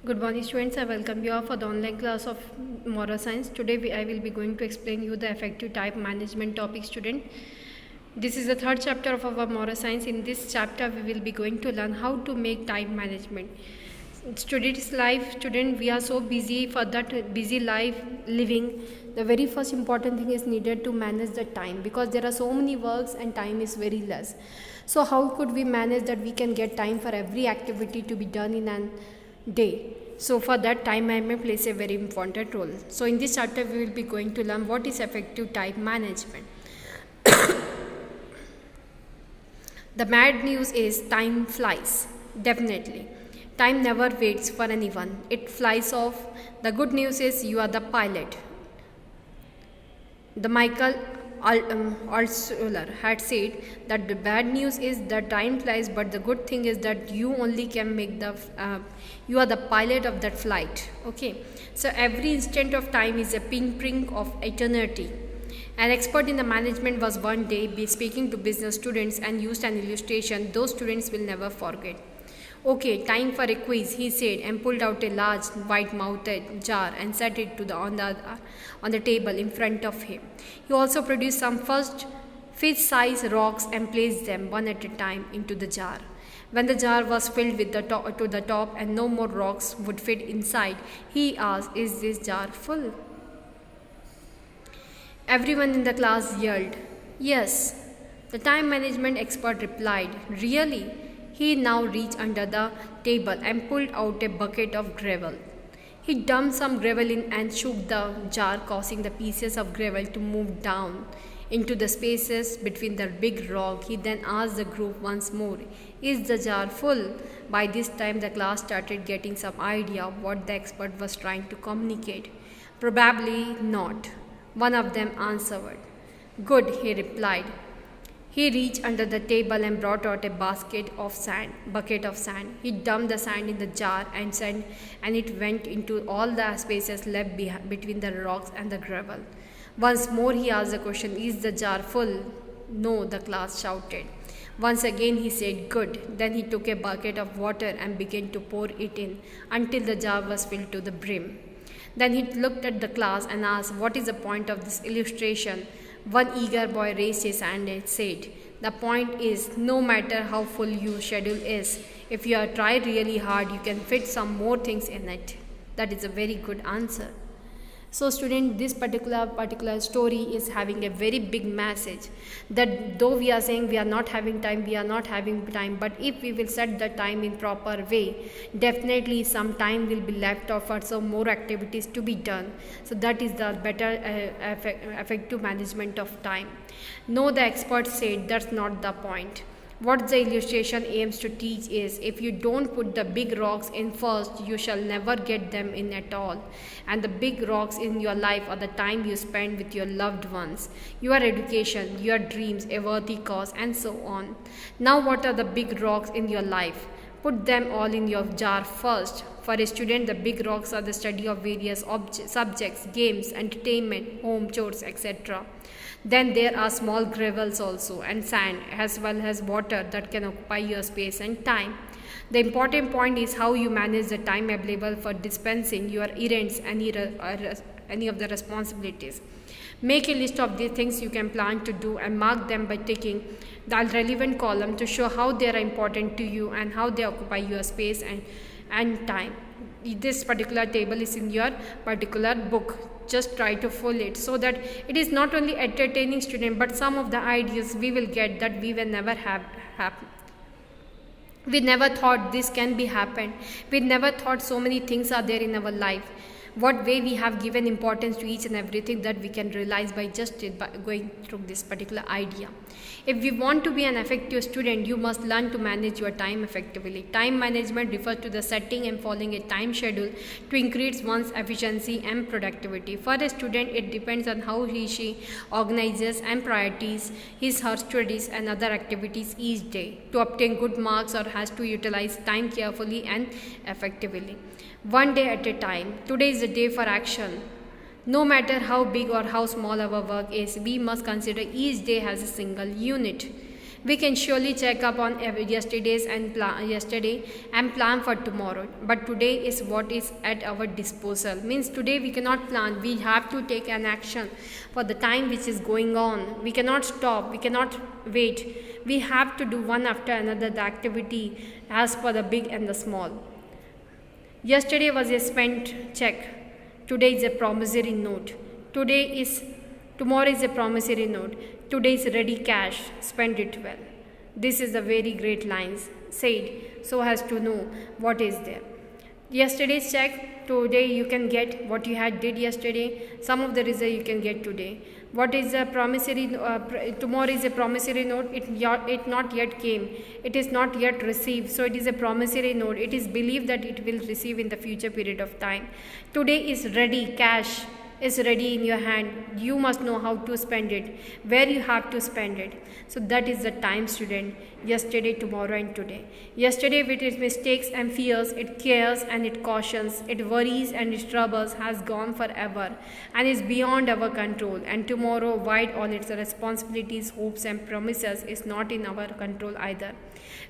Good morning students, I welcome you all for the online class of moral science. Today I will be going to explain you the effective time management topic student. This is the third chapter of our moral science. In this chapter we will be going to learn how to make time management. Student, we are so busy for that busy life living. The very first important thing is needed to manage the time because there are so many works and time is very less. So how could we manage that we can get time for every activity to be done in an day? So for that, time management plays a very important role. So in this chapter we will be going to learn what is effective time management. The bad news is time flies, definitely. Time never waits for anyone, it flies off. The good news is you are the pilot. The Michael Altshuler had said that the bad news is that time flies, but the good thing is that you only can make you are the pilot of that flight. Okay, so every instant of time is a pinprick of eternity. An expert in the management was one day speaking to business students and used an illustration those students will never forget. Okay, time for a quiz, he said, and pulled out a large white-mouthed jar and set it on the table in front of him. He also produced some first fist-size rocks and placed them one at a time into the jar. When the jar was filled with to the top and no more rocks would fit inside, he asked, "Is this jar full?" Everyone in the class yelled, "Yes." The time management expert replied, "Really?" He now reached under the table and pulled out a bucket of gravel. He dumped some gravel in and shook the jar, causing the pieces of gravel to move down into the spaces between the big rock. He then asked the group once more, "Is the jar full?" By this time, the class started getting some idea of what the expert was trying to communicate. "Probably not," one of them answered. "Good," he replied. He reached under the table and brought out a bucket of sand. He dumped the sand in the jar and it went into all the spaces left between the rocks and the gravel. Once more he asked the question, "Is the jar full?" "No," the class shouted. Once again he said, "Good." Then he took a bucket of water and began to pour it in until the jar was filled to the brim. Then he looked at the class and asked, "What is the point of this illustration?" One eager boy raised his hand and said, "The point is, no matter how full your schedule is, if you try really hard, you can fit some more things in it." That is a very good answer. So student, this particular story is having a very big message that though we are saying we are not having time, but if we will set the time in proper way, definitely some time will be left off for some more activities to be done. So that is the better effective management of time. No, the expert said that's not the point. What the illustration aims to teach is, if you don't put the big rocks in first, you shall never get them in at all. And the big rocks in your life are the time you spend with your loved ones, your education, your dreams, a worthy cause, and so on. Now what are the big rocks in your life? Put them all in your jar first. For a student, the big rocks are the study of various subjects, games, entertainment, home chores, etc. Then there are small gravels also and sand as well as water that can occupy your space and time. The important point is how you manage the time available for dispensing your errands and any of the responsibilities. Make a list of the things you can plan to do and mark them by ticking the relevant column to show how they are important to you and how they occupy your space and time. This particular table is in your particular book. Just try to follow it so that it is not only entertaining student, but some of the ideas we will get that we will never have happen. We never thought this can be happened. We never thought so many things are there in our life. What way we have given importance to each and everything that we can realize by just by going through this particular idea. If we want to be an effective student, you must learn to manage your time effectively. Time management refers to the setting and following a time schedule to increase one's efficiency and productivity. For a student, it depends on how she organizes and priorities her studies and other activities each day to obtain good marks, or has to utilize time carefully and effectively. One day at a time. Today is the day for action. No matter how big or how small our work is, we must consider each day as a single unit. We can surely check up on yesterday and plan for tomorrow, but today is what is at our disposal. Means today we cannot plan, we have to take an action for the time which is going on. We cannot stop, we cannot wait. We have to do one after another the activity as per the big and the small. Yesterday was a spent check, today is a promissory note. Tomorrow is a promissory note. Today is ready cash, spend it well. This is a very great lines said so as to know what is there. Yesterday's check, today you can get what you had did yesterday. Some of the result you can get today. What is a promissory? Tomorrow is a promissory note. It not yet came. It is not yet received. So it is a promissory note. It is believed that it will receive in the future period of time. Today is ready cash, is ready in your hand. You must know how to spend it, where you have to spend it. So that is the time, student. Yesterday, tomorrow and today. Yesterday with its mistakes and fears, it cares and it cautions, it worries and it troubles has gone forever and is beyond our control. And tomorrow, wide all its responsibilities, hopes and promises, is not in our control either.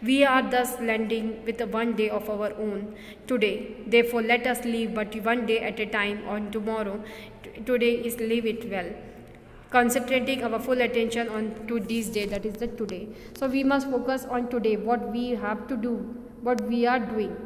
We are thus landing with one day of our own today. Therefore, let us live but one day at a time. On tomorrow, today is live it well, concentrating our full attention on to this day, that is the today. So we must focus on today, what we have to do, what we are doing.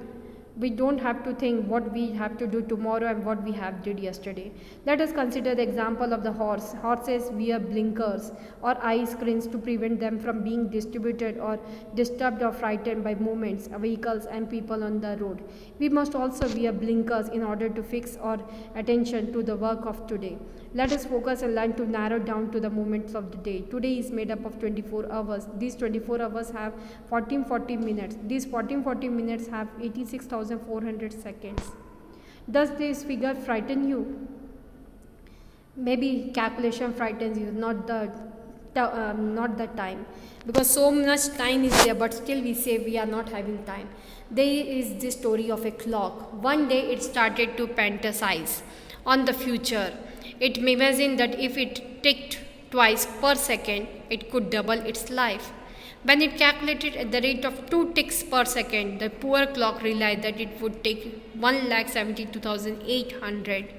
We don't have to think what we have to do tomorrow and what we have did yesterday. Let us consider the example of the horse. Horses wear blinkers or eye screens to prevent them from being distributed or disturbed or frightened by movements, vehicles and people on the road. We must also wear blinkers in order to fix our attention to the work of today. Let us focus and learn to narrow down to the moments of the day. Today is made up of 24 hours. These 24 hours have 40 minutes. These 40 minutes have 86,400 seconds. Does this figure frighten you? Maybe calculation frightens you, not the time, because so much time is there, but still we say we are not having time. There is the story of a clock. One day it started to fantasize on the future. It imagined that if it ticked twice per second, it could double its life. When it calculated at the rate of 2 ticks per second, the poor clock realized that it would take 1,72,800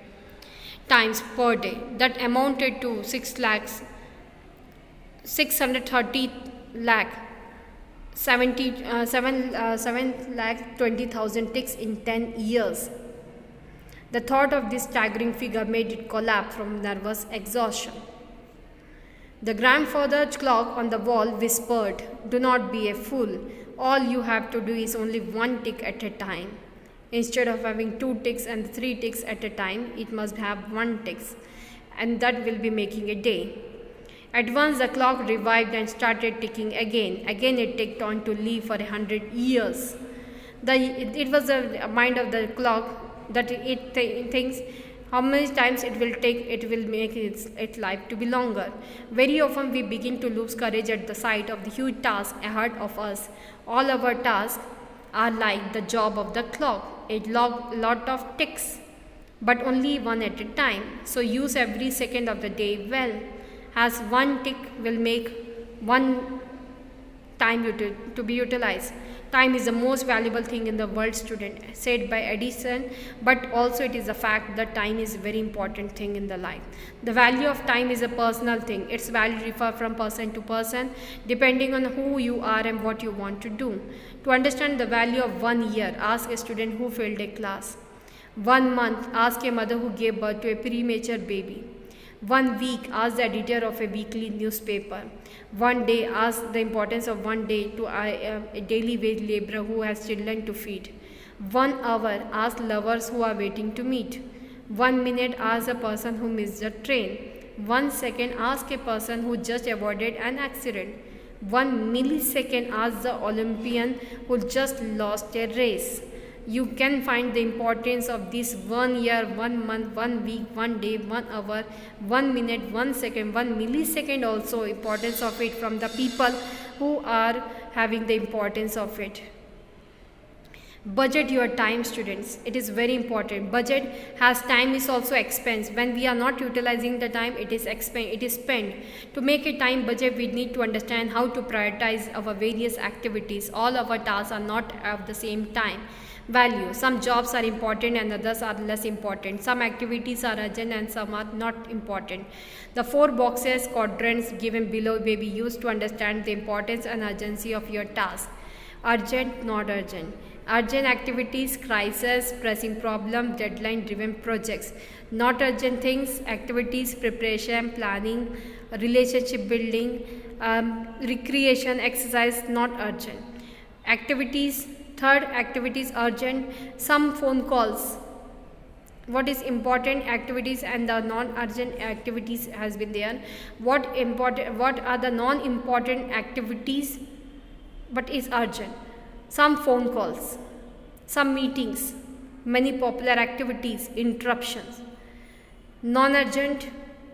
times per day. That amounted to 630 lakh 7,20,000 ticks in 10 years. The thought of this staggering figure made it collapse from nervous exhaustion. The grandfather's clock on the wall whispered, "Do not be a fool. All you have to do is only one tick at a time. Instead of having 2 ticks and 3 ticks at a time, it must have 1 tick, and that will be making a day." At once the clock revived and started ticking again. Again it ticked on to live for 100 years. It was the mind of the clock that it thinks how many times it will take, it will make its life to be longer. Very often we begin to lose courage at the sight of the huge task ahead of us. All our tasks are like the job of the clock, a lot of ticks, but only one at a time. So use every second of the day well, as one tick will make one time to be utilized. Time is the most valuable thing in the world, student, said by Edison, but also it is a fact that time is a very important thing in the life. The value of time is a personal thing. Its value differs from person to person, depending on who you are and what you want to do. To understand the value of 1 year, ask a student who failed a class. 1 month, ask a mother who gave birth to a premature baby. 1 week, ask the editor of a weekly newspaper. 1 day, ask the importance of 1 day to a daily wage laborer who has children to feed. 1 hour, ask lovers who are waiting to meet. 1 minute, ask a person who missed the train. 1 second, ask a person who just avoided an accident. 1 millisecond, ask the Olympian who just lost a race. You can find the importance of this 1 year, 1 month, 1 week, 1 day, 1 hour, 1 minute, 1 second, 1 millisecond also importance of it from the people who are having the importance of it. Budget your time, students. It is very important. Budget has time is also expense. When we are not utilizing the time, it is spent. To make a time budget, we need to understand how to prioritize our various activities. All our tasks are not of the same time value. Some jobs are important and others are less important. Some activities are urgent and some are not important. The 4 boxes quadrants given below may be used to understand the importance and urgency of your task. Urgent, not urgent. Urgent activities, crisis, pressing problem, deadline driven projects. Not urgent things, activities, preparation, planning, relationship building, recreation, exercise, not urgent. Activities, third, activities urgent, some phone calls. What is important activities and the non-urgent activities has been there. What are the non-important activities but is urgent? Some phone calls, some meetings, many popular activities, interruptions. Non-urgent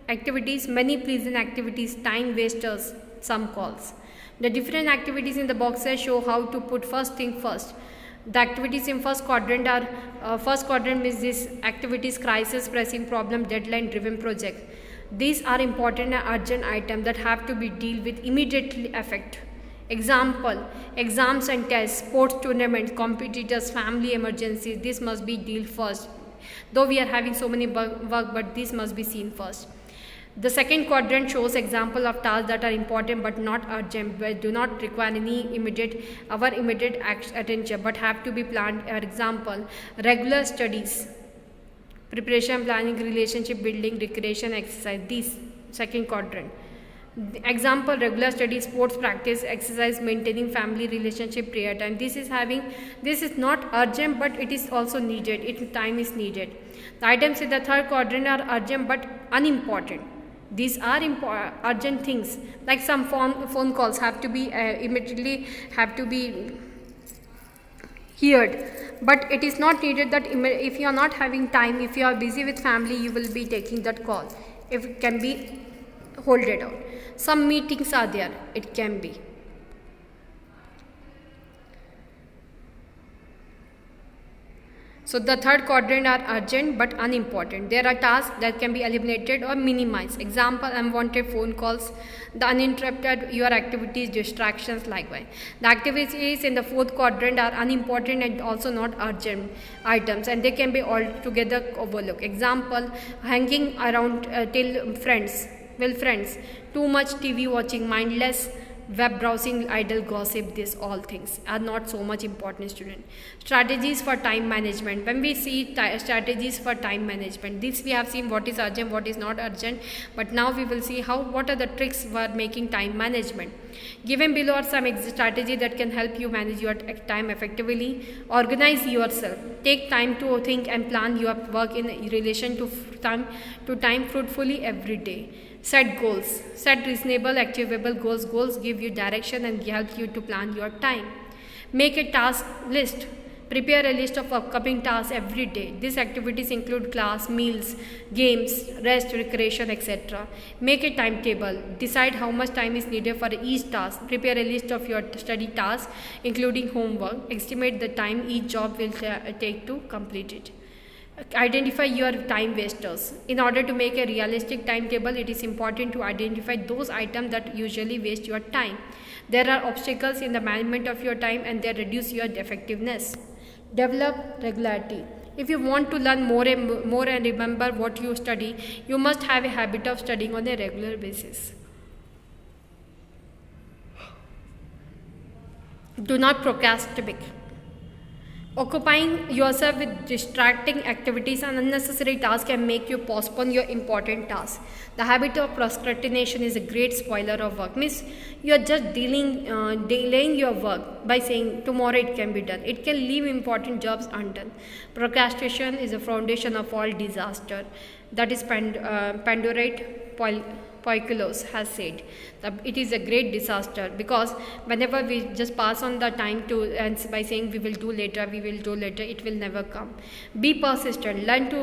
activities, many pleasant activities, time wasters, some calls. The different activities in the boxes show how to put first thing first. The activities in first quadrant are first quadrant means this activities, crisis, pressing problem, deadline driven project. These are important and urgent items that have to be dealt with immediately effect. Example, exams and tests, sports tournaments, competitors, family emergencies. This must be dealt first. Though we are having so many work, but this must be seen first. The second quadrant shows example of tasks that are important but not urgent, but do not require any immediate attention, but have to be planned. For example, regular studies, preparation, planning, relationship building, recreation, exercise. This second quadrant. Example, regular study, sports practice, exercise, maintaining family relationship, prayer time. This is not urgent but it is also needed. Time is needed. The items in the third quadrant are urgent but unimportant. These are urgent things, like some phone calls have to be immediately have to be heard, but it is not needed that if you are not having time, if you are busy with family, you will be taking that call. If it can be hold it out. Some meetings are there, it can be. So the third quadrant are urgent but unimportant. There are tasks that can be eliminated or minimized. Example, unwanted phone calls, the uninterrupted your activities, distractions likewise. The activities in the fourth quadrant are unimportant and also not urgent items, and they can be altogether overlooked. Example, hanging around till friends. Well, friends, too much TV watching, mindless web browsing, idle gossip, these all things are not so much important, student. Strategies for time management. When we see strategies for time management, this we have seen what is urgent, what is not urgent, but now we will see what are the tricks for making time management. Given below are some strategies that can help you manage your time effectively. Organize yourself. Take time to think and plan your work in relation to time fruitfully every day. Set goals. Set reasonable, achievable goals. Goals give you direction and help you to plan your time. Make a task list. Prepare a list of upcoming tasks every day. These activities include class, meals, games, rest, recreation, etc. Make a timetable. Decide how much time is needed for each task. Prepare a list of your study tasks, including homework. Estimate the time each job will take to complete it. Identify your time wasters. In order to make a realistic timetable, it is important to identify those items that usually waste your time. There are obstacles in the management of your time and they reduce your effectiveness. Develop regularity. If you want to learn more and remember what you study, you must have a habit of studying on a regular basis. Do not procrastinate. Occupying yourself with distracting activities and unnecessary tasks can make you postpone your important tasks. The habit of procrastination is a great spoiler of work. Means you are just delaying your work by saying tomorrow it can be done. It can leave important jobs undone. Procrastination is a foundation of all disaster. That is Pandorite Poikilos has said that it is a great disaster, because whenever we just pass on the time to and by saying we will do later, it will never come. Be persistent. Learn to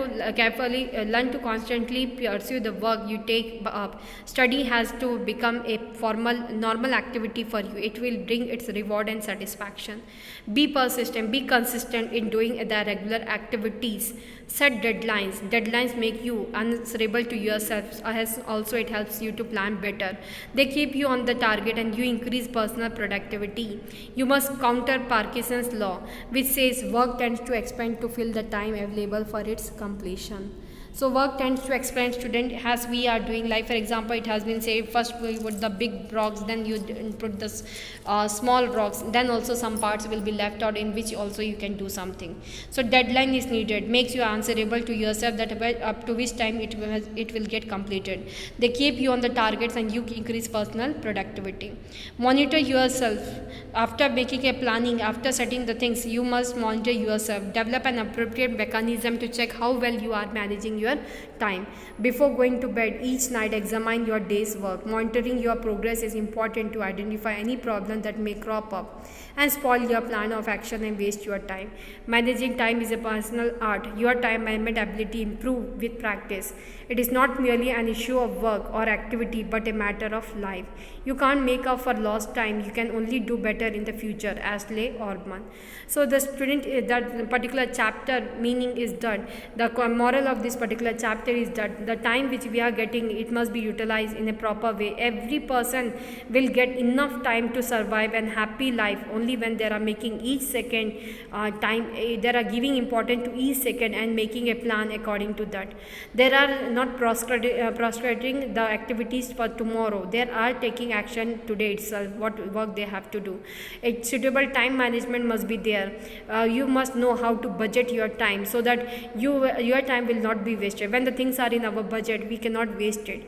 learn to constantly pursue the work you take up. Study has to become a normal activity for you. It will bring its reward and satisfaction. Be persistent. Be consistent in doing the regular activities. Set deadlines. Deadlines make you answerable to yourself. As also it helps you to plan better. They keep you on the target and you increase personal productivity. You must counter Parkinson's law, which says work tends to expand to fill the time available for its completion. So work tends to expand, student, as we are doing. Like for example, it has been said, first we put the big rocks, then you put the small rocks, then also some parts will be left out in which also you can do something. So deadline is needed, makes you answerable to yourself that up to which time it will get completed. They keep you on the targets and you increase personal productivity. Monitor yourself. After making a planning, after setting the things, you must monitor yourself. Develop an appropriate mechanism to check how well you are managing your time. Before going to bed each night, examine your day's work. Monitoring your progress is important to identify any problem that may crop up and spoil your plan of action and waste your time. Managing time is a personal art. Your time management ability improve with practice. It is not merely an issue of work or activity, but a matter of life. You can't make up for lost time. You can only do better in the future. Ashley Orban. So the student, that particular chapter meaning is that the moral of this particular chapter is that the time which we are getting, it must be utilized in a proper way. Every person will get enough time to survive an happy life only when they are making each second they are giving importance to each second and making a plan according to that. There are not prostrating the activities for tomorrow. They are taking action today itself, what work they have to do. A suitable time management must be there. You must know how to budget your time so that your time will not be wasted. When the things are in our budget, we cannot waste it.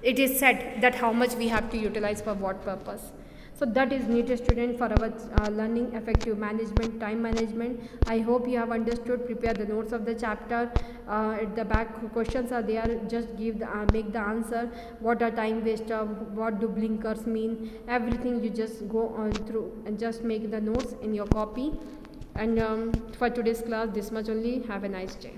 It is said that how much we have to utilize for what purpose. So that is needed, student, for our learning effective management, time management. I hope you have understood. Prepare the notes of the chapter. At the back questions are there. Just give make the answer. What are time waster? What do blinkers mean? Everything you just go on through and just make the notes in your copy. And for today's class, this much only. Have a nice day.